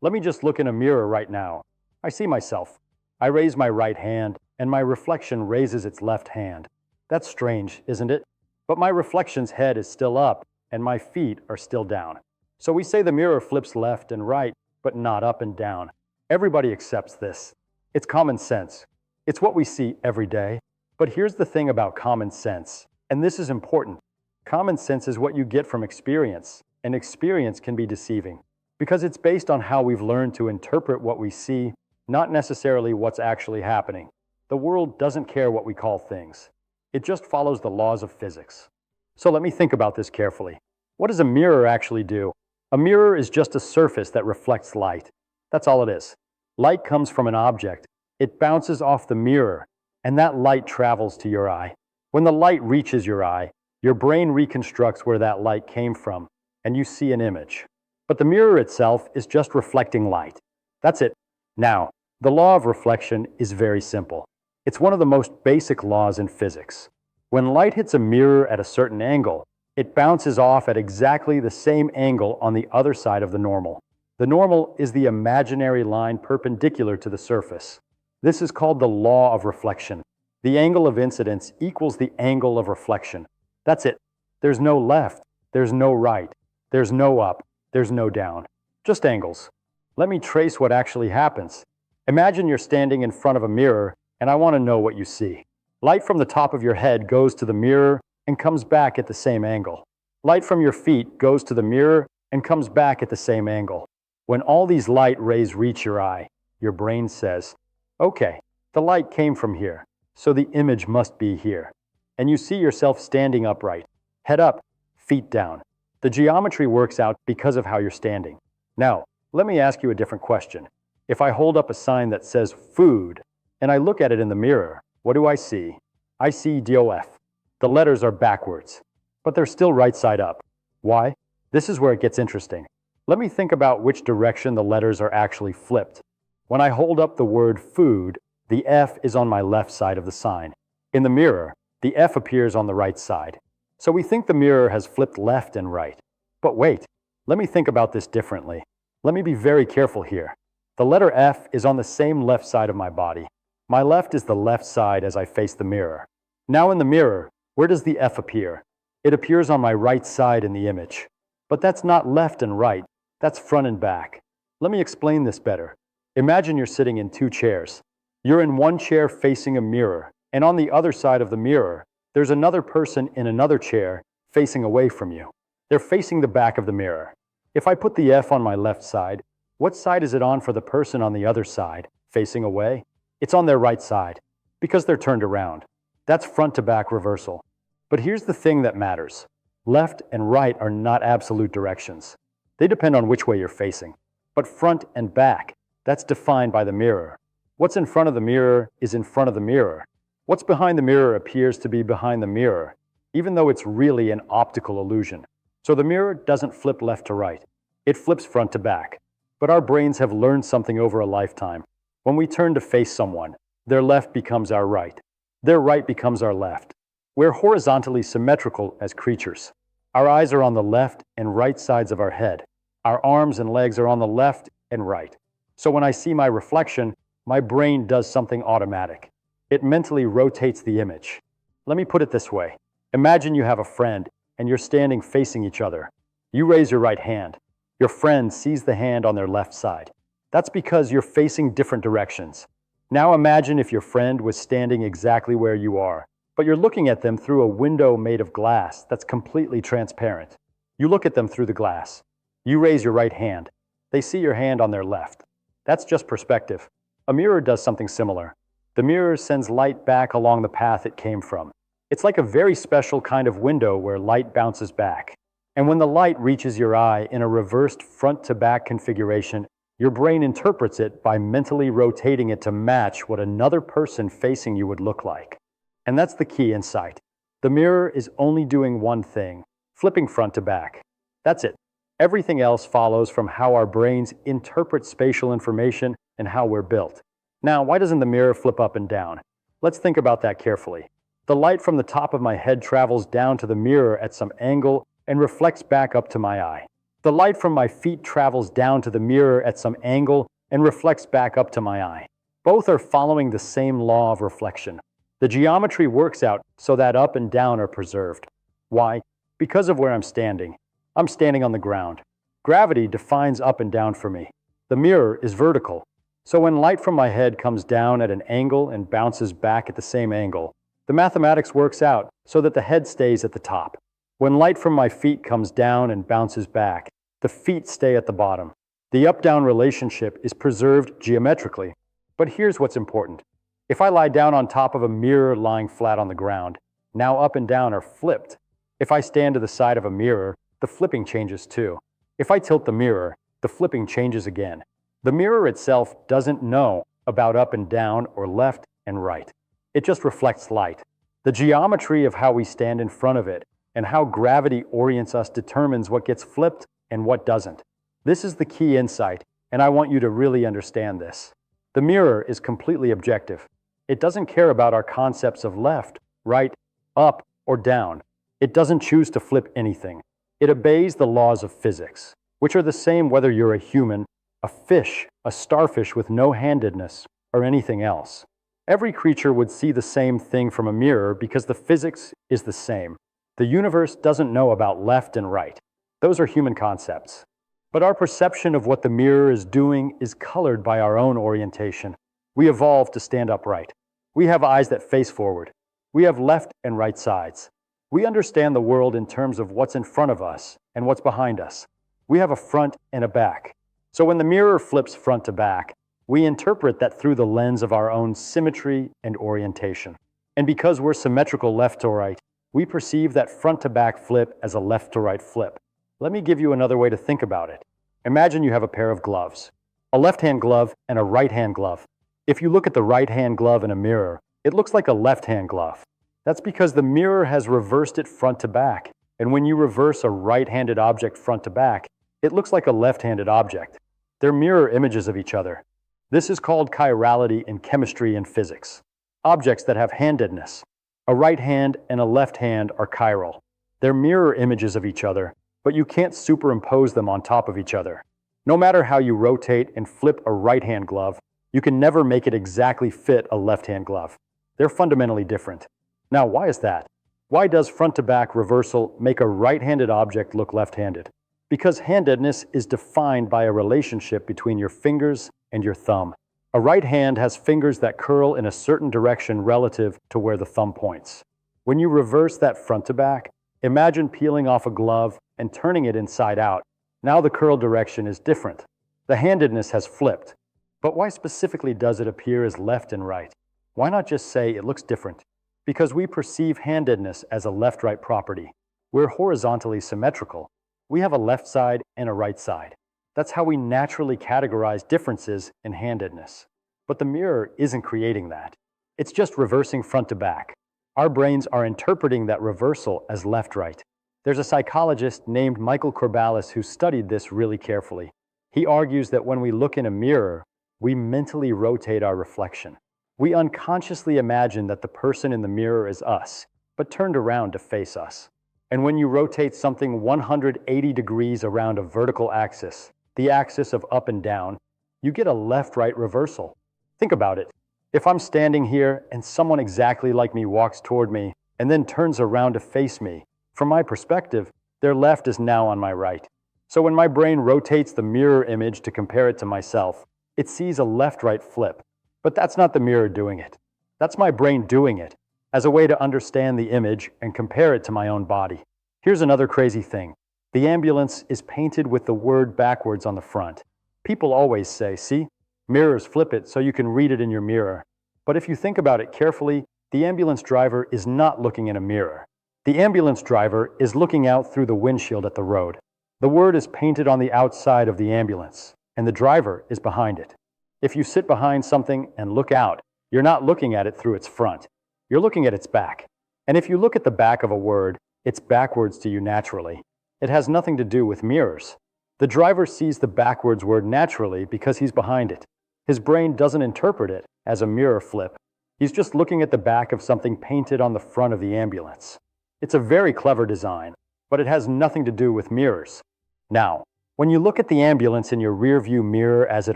Let me just look in a mirror right now. I see myself. I raise my right hand, and my reflection raises its left hand. That's strange, isn't it? But my reflection's head is still up, and my feet are still down. So we say the mirror flips left and right, but not up and down. Everybody accepts this. It's common sense. It's what we see every day. But here's the thing about common sense, and this is important. Common sense is what you get from experience, and experience can be deceiving, because it's based on how we've learned to interpret what we see, not necessarily what's actually happening. The world doesn't care what we call things. It just follows the laws of physics. So let me think about this carefully. What does a mirror actually do? A mirror is just a surface that reflects light. That's all it is. Light comes from an object. It bounces off the mirror, and that light travels to your eye. When the light reaches your eye, your brain reconstructs where that light came from, and you see an image. But the mirror itself is just reflecting light. That's it. Now, the law of reflection is very simple. It's one of the most basic laws in physics. When light hits a mirror at a certain angle, it bounces off at exactly the same angle on the other side of the normal. The normal is the imaginary line perpendicular to the surface. This is called the law of reflection. The angle of incidence equals the angle of reflection. That's it. There's no left, there's no right, there's no up, there's no down. Just angles. Let me trace what actually happens. Imagine you're standing in front of a mirror, and I want to know what you see. Light from the top of your head goes to the mirror and comes back at the same angle. Light from your feet goes to the mirror and comes back at the same angle. When all these light rays reach your eye, your brain says, okay, the light came from here, so the image must be here. And you see yourself standing upright, head up, feet down. The geometry works out because of how you're standing. Now, let me ask you a different question. If I hold up a sign that says food, and I look at it in the mirror, what do I see? I see DOF. The letters are backwards, but they're still right side up. Why? This is where it gets interesting. Let me think about which direction the letters are actually flipped. When I hold up the word food, the F is on my left side of the sign. In the mirror, the F appears on the right side. So we think the mirror has flipped left and right. But wait, let me think about this differently. Let me be very careful here. The letter F is on the same left side of my body. My left is the left side as I face the mirror. Now in the mirror, where does the F appear? It appears on my right side in the image. But that's not left and right, that's front and back. Let me explain this better. Imagine you're sitting in two chairs. You're in one chair facing a mirror, and on the other side of the mirror, there's another person in another chair facing away from you. They're facing the back of the mirror. If I put the F on my left side, what side is it on for the person on the other side, facing away? It's on their right side, because they're turned around. That's front to back reversal. But here's the thing that matters. Left and right are not absolute directions. They depend on which way you're facing. But front and back, that's defined by the mirror. What's in front of the mirror is in front of the mirror. What's behind the mirror appears to be behind the mirror, even though it's really an optical illusion. So the mirror doesn't flip left to right. It flips front to back. But our brains have learned something over a lifetime. When we turn to face someone, their left becomes our right. Their right becomes our left. We're horizontally symmetrical as creatures. Our eyes are on the left and right sides of our head. Our arms and legs are on the left and right. So when I see my reflection, my brain does something automatic. It mentally rotates the image. Let me put it this way. Imagine you have a friend and you're standing facing each other. You raise your right hand. Your friend sees the hand on their left side. That's because you're facing different directions. Now imagine if your friend was standing exactly where you are, but you're looking at them through a window made of glass that's completely transparent. You look at them through the glass. You raise your right hand. They see your hand on their left. That's just perspective. A mirror does something similar. The mirror sends light back along the path it came from. It's like a very special kind of window where light bounces back. And when the light reaches your eye in a reversed front-to-back configuration, your brain interprets it by mentally rotating it to match what another person facing you would look like. And that's the key insight. The mirror is only doing one thing, flipping front to back. That's it. Everything else follows from how our brains interpret spatial information and how we're built. Now, why doesn't the mirror flip up and down? Let's think about that carefully. The light from the top of my head travels down to the mirror at some angle and reflects back up to my eye. The light from my feet travels down to the mirror at some angle and reflects back up to my eye. Both are following the same law of reflection. The geometry works out so that up and down are preserved. Why? Because of where I'm standing. I'm standing on the ground. Gravity defines up and down for me. The mirror is vertical. So when light from my head comes down at an angle and bounces back at the same angle, the mathematics works out so that the head stays at the top. When light from my feet comes down and bounces back, the feet stay at the bottom. The up-down relationship is preserved geometrically. But here's what's important. If I lie down on top of a mirror lying flat on the ground, now up and down are flipped. If I stand to the side of a mirror, the flipping changes too. If I tilt the mirror, the flipping changes again. The mirror itself doesn't know about up and down or left and right. It just reflects light. The geometry of how we stand in front of it and how gravity orients us determines what gets flipped and what doesn't. This is the key insight, and I want you to really understand this. The mirror is completely objective. It doesn't care about our concepts of left, right, up, or down. It doesn't choose to flip anything. It obeys the laws of physics, which are the same whether you're a human, a fish, a starfish with no handedness, or anything else. Every creature would see the same thing from a mirror because the physics is the same. The universe doesn't know about left and right. Those are human concepts. But our perception of what the mirror is doing is colored by our own orientation. We evolved to stand upright. We have eyes that face forward. We have left and right sides. We understand the world in terms of what's in front of us and what's behind us. We have a front and a back. So when the mirror flips front to back, we interpret that through the lens of our own symmetry and orientation. And because we're symmetrical left to right, we perceive that front to back flip as a left to right flip. Let me give you another way to think about it. Imagine you have a pair of gloves, a left-hand glove and a right-hand glove. If you look at the right-hand glove in a mirror, it looks like a left-hand glove. That's because the mirror has reversed it front to back. And when you reverse a right-handed object front to back, it looks like a left-handed object. They're mirror images of each other. This is called chirality in chemistry and physics. Objects that have handedness. A right hand and a left hand are chiral. They're mirror images of each other, but you can't superimpose them on top of each other. No matter how you rotate and flip a right-hand glove, you can never make it exactly fit a left-hand glove. They're fundamentally different. Now, why is that? Why does front-to-back reversal make a right-handed object look left-handed? Because handedness is defined by a relationship between your fingers and your thumb. A right hand has fingers that curl in a certain direction relative to where the thumb points. When you reverse that front-to-back, imagine peeling off a glove and turning it inside out. Now the curl direction is different. The handedness has flipped. But why specifically does it appear as left and right? Why not just say it looks different? Because we perceive handedness as a left-right property. We're horizontally symmetrical. We have a left side and a right side. That's how we naturally categorize differences in handedness. But the mirror isn't creating that. It's just reversing front to back. Our brains are interpreting that reversal as left-right. There's a psychologist named Michael Corballis who studied this really carefully. He argues that when we look in a mirror, we mentally rotate our reflection. We unconsciously imagine that the person in the mirror is us, but turned around to face us. And when you rotate something 180 degrees around a vertical axis, the axis of up and down, you get a left-right reversal. Think about it. If I'm standing here and someone exactly like me walks toward me and then turns around to face me, from my perspective, their left is now on my right. So when my brain rotates the mirror image to compare it to myself, it sees a left-right flip. But that's not the mirror doing it. That's my brain doing it as a way to understand the image and compare it to my own body. Here's another crazy thing. The ambulance is painted with the word backwards on the front. People always say, see, mirrors flip it so you can read it in your mirror. But if you think about it carefully, the ambulance driver is not looking in a mirror. The ambulance driver is looking out through the windshield at the road. The word is painted on the outside of the ambulance, and the driver is behind it. If you sit behind something and look out, you're not looking at it through its front. You're looking at its back. And if you look at the back of a word, it's backwards to you naturally. It has nothing to do with mirrors. The driver sees the backwards word naturally because he's behind it. His brain doesn't interpret it as a mirror flip. He's just looking at the back of something painted on the front of the ambulance. It's a very clever design, but it has nothing to do with mirrors. Now, when you look at the ambulance in your rearview mirror as it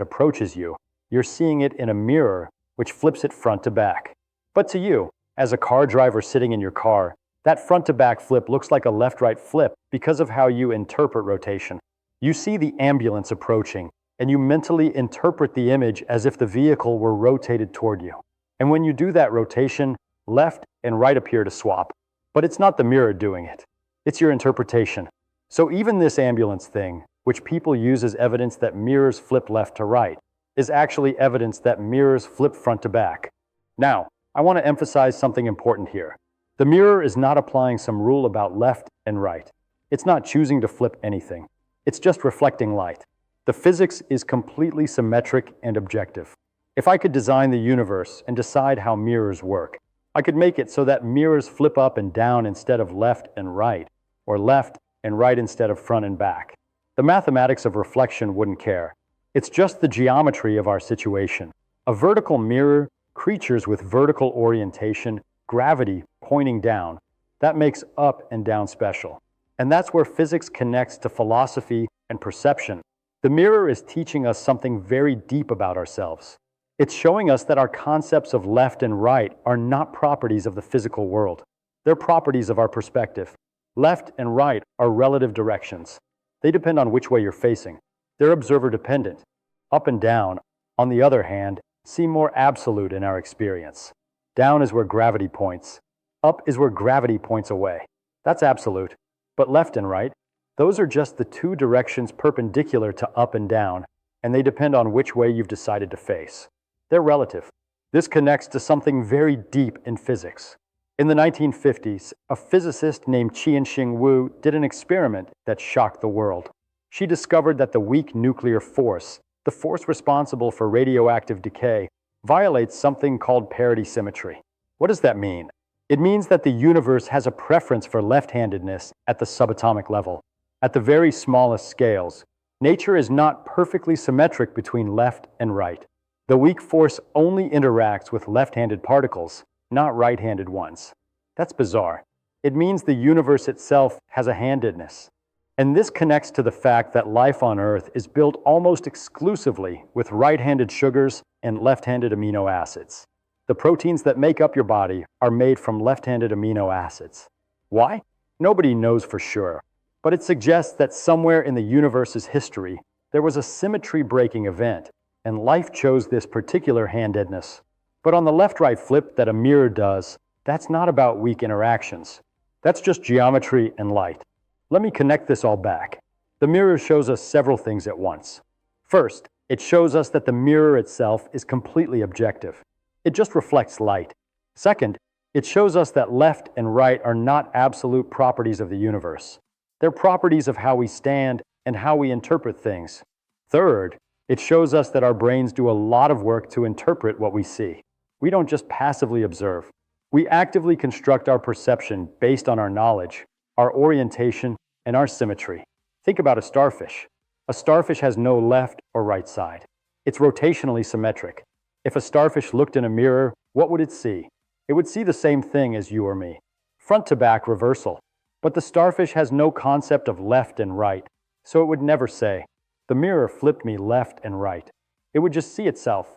approaches you, you're seeing it in a mirror which flips it front to back. But to you, as a car driver sitting in your car, that front to back flip looks like a left-right flip because of how you interpret rotation. You see the ambulance approaching, and you mentally interpret the image as if the vehicle were rotated toward you. And when you do that rotation, left and right appear to swap. But it's not the mirror doing it. It's your interpretation. So even this ambulance thing, which people use as evidence that mirrors flip left to right, is actually evidence that mirrors flip front to back. Now, I want to emphasize something important here. The mirror is not applying some rule about left and right. It's not choosing to flip anything. It's just reflecting light. The physics is completely symmetric and objective. If I could design the universe and decide how mirrors work, I could make it so that mirrors flip up and down instead of left and right, or left and right instead of front and back. The mathematics of reflection wouldn't care. It's just the geometry of our situation. A vertical mirror, creatures with vertical orientation, gravity pointing down, that makes up and down special. And that's where physics connects to philosophy and perception. The mirror is teaching us something very deep about ourselves. It's showing us that our concepts of left and right are not properties of the physical world. They're properties of our perspective. Left and right are relative directions. They depend on which way you're facing. They're observer-dependent. Up and down, on the other hand, seem more absolute in our experience. Down is where gravity points. Up is where gravity points away. That's absolute. But left and right, those are just the two directions perpendicular to up and down, and they depend on which way you've decided to face. They're relative. This connects to something very deep in physics. In the 1950s, a physicist named Qianxing Wu did an experiment that shocked the world. She discovered that the weak nuclear force, the force responsible for radioactive decay, violates something called parity symmetry. What does that mean? It means that the universe has a preference for left-handedness at the subatomic level. At the very smallest scales, nature is not perfectly symmetric between left and right. The weak force only interacts with left-handed particles, not right-handed ones. That's bizarre. It means the universe itself has a handedness. And this connects to the fact that life on Earth is built almost exclusively with right-handed sugars and left-handed amino acids. The proteins that make up your body are made from left-handed amino acids. Why? Nobody knows for sure, but it suggests that somewhere in the universe's history, there was a symmetry-breaking event, and life chose this particular handedness. But on the left-right flip that a mirror does, that's not about weak interactions. That's just geometry and light. Let me connect this all back. The mirror shows us several things at once. First, it shows us that the mirror itself is completely objective. It just reflects light. Second, it shows us that left and right are not absolute properties of the universe. They're properties of how we stand and how we interpret things. Third, it shows us that our brains do a lot of work to interpret what we see. We don't just passively observe. We actively construct our perception based on our knowledge, our orientation, and our symmetry. Think about a starfish. A starfish has no left or right side. It's rotationally symmetric. If a starfish looked in a mirror, what would it see? It would see the same thing as you or me. Front to back reversal. But the starfish has no concept of left and right, so it would never say, "The mirror flipped me left and right." It would just see itself.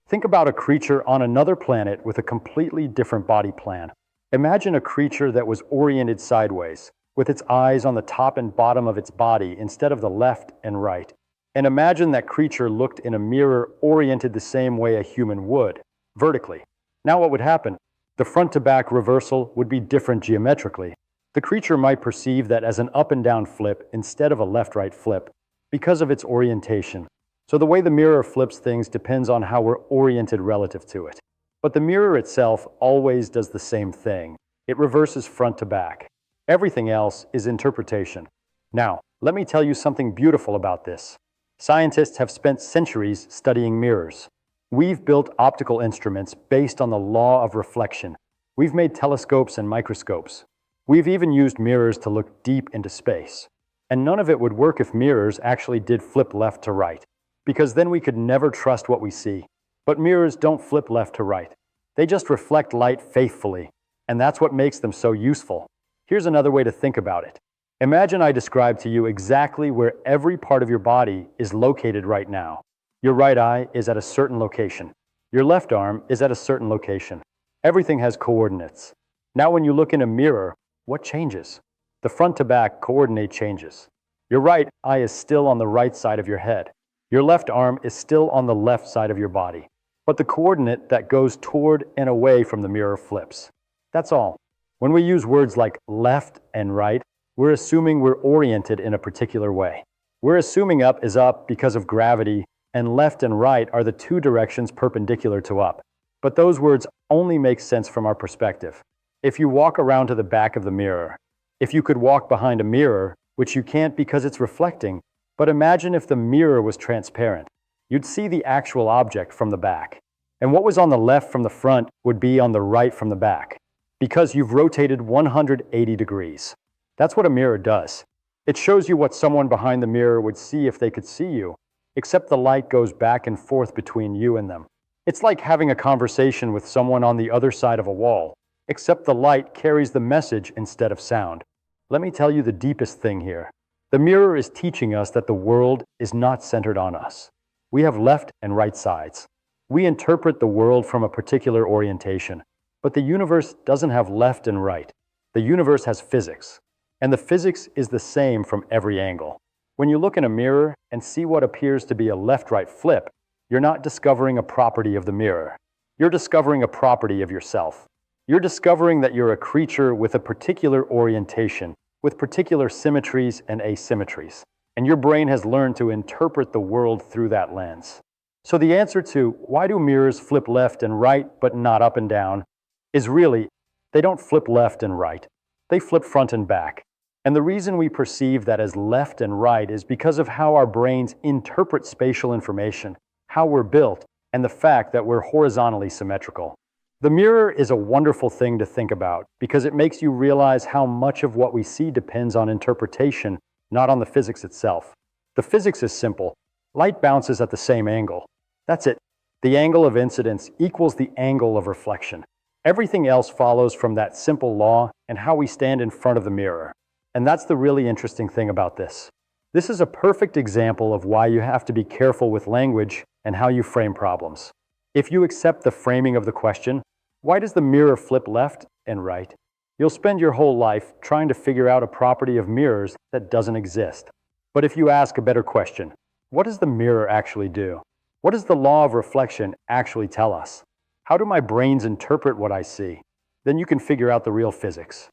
Think about a creature on another planet with a completely different body plan. Imagine a creature that was oriented sideways, with its eyes on the top and bottom of its body instead of the left and right. And imagine that creature looked in a mirror oriented the same way a human would, vertically. Now what would happen? The front-to-back reversal would be different geometrically. The creature might perceive that as an up and down flip instead of a left-right flip, because of its orientation. So the way the mirror flips things depends on how we're oriented relative to it. But the mirror itself always does the same thing. It reverses front to back. Everything else is interpretation. Now, let me tell you something beautiful about this. Scientists have spent centuries studying mirrors. We've built optical instruments based on the law of reflection. We've made telescopes and microscopes. We've even used mirrors to look deep into space. And none of it would work if mirrors actually did flip left to right, because then we could never trust what we see. But mirrors don't flip left to right. They just reflect light faithfully, and that's what makes them so useful. Here's another way to think about it. Imagine I describe to you exactly where every part of your body is located right now. Your right eye is at a certain location. Your left arm is at a certain location. Everything has coordinates. Now when you look in a mirror, what changes? The front to back coordinate changes. Your right eye is still on the right side of your head. Your left arm is still on the left side of your body. But the coordinate that goes toward and away from the mirror flips. That's all. When we use words like left and right, we're assuming we're oriented in a particular way. We're assuming up is up because of gravity, and left and right are the two directions perpendicular to up. But those words only make sense from our perspective. If you walk around to the back of the mirror, if you could walk behind a mirror, which you can't because it's reflecting, but imagine if the mirror was transparent. You'd see the actual object from the back. And what was on the left from the front would be on the right from the back, because you've rotated 180 degrees. That's what a mirror does. It shows you what someone behind the mirror would see if they could see you, except the light goes back and forth between you and them. It's like having a conversation with someone on the other side of a wall, except the light carries the message instead of sound. Let me tell you the deepest thing here. The mirror is teaching us that the world is not centered on us. We have left and right sides. We interpret the world from a particular orientation, but the universe doesn't have left and right. The universe has physics, and the physics is the same from every angle. When you look in a mirror and see what appears to be a left-right flip, you're not discovering a property of the mirror. You're discovering a property of yourself. You're discovering that you're a creature with a particular orientation, with particular symmetries and asymmetries, and your brain has learned to interpret the world through that lens. So the answer to why do mirrors flip left and right but not up and down is really, they don't flip left and right. They flip front and back. And the reason we perceive that as left and right is because of how our brains interpret spatial information, how we're built, and the fact that we're horizontally symmetrical. The mirror is a wonderful thing to think about because it makes you realize how much of what we see depends on interpretation, not on the physics itself. The physics is simple. Light bounces at the same angle. That's it. The angle of incidence equals the angle of reflection. Everything else follows from that simple law and how we stand in front of the mirror. And that's the really interesting thing about this. This is a perfect example of why you have to be careful with language and how you frame problems. If you accept the framing of the question, why does the mirror flip left and right? You'll spend your whole life trying to figure out a property of mirrors that doesn't exist. But if you ask a better question, what does the mirror actually do? What does the law of reflection actually tell us? How do my brains interpret what I see? Then you can figure out the real physics.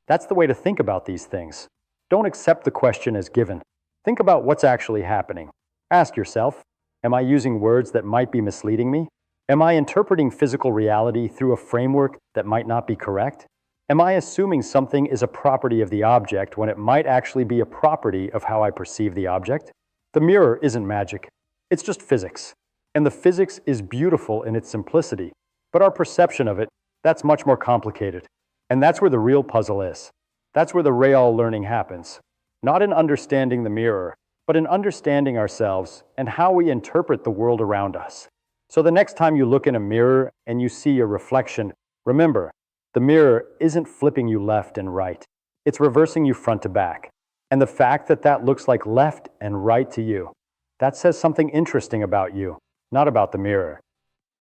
That's the way to think about these things. Don't accept the question as given. Think about what's actually happening. Ask yourself, am I using words that might be misleading me? Am I interpreting physical reality through a framework that might not be correct? Am I assuming something is a property of the object when it might actually be a property of how I perceive the object? The mirror isn't magic. It's just physics. And the physics is beautiful in its simplicity. But our perception of it, that's much more complicated. And that's where the real puzzle is. That's where the real learning happens. Not in understanding the mirror, but in understanding ourselves and how we interpret the world around us. So the next time you look in a mirror and you see your reflection, remember, the mirror isn't flipping you left and right. It's reversing you front to back. And the fact that that looks like left and right to you, that says something interesting about you, not about the mirror.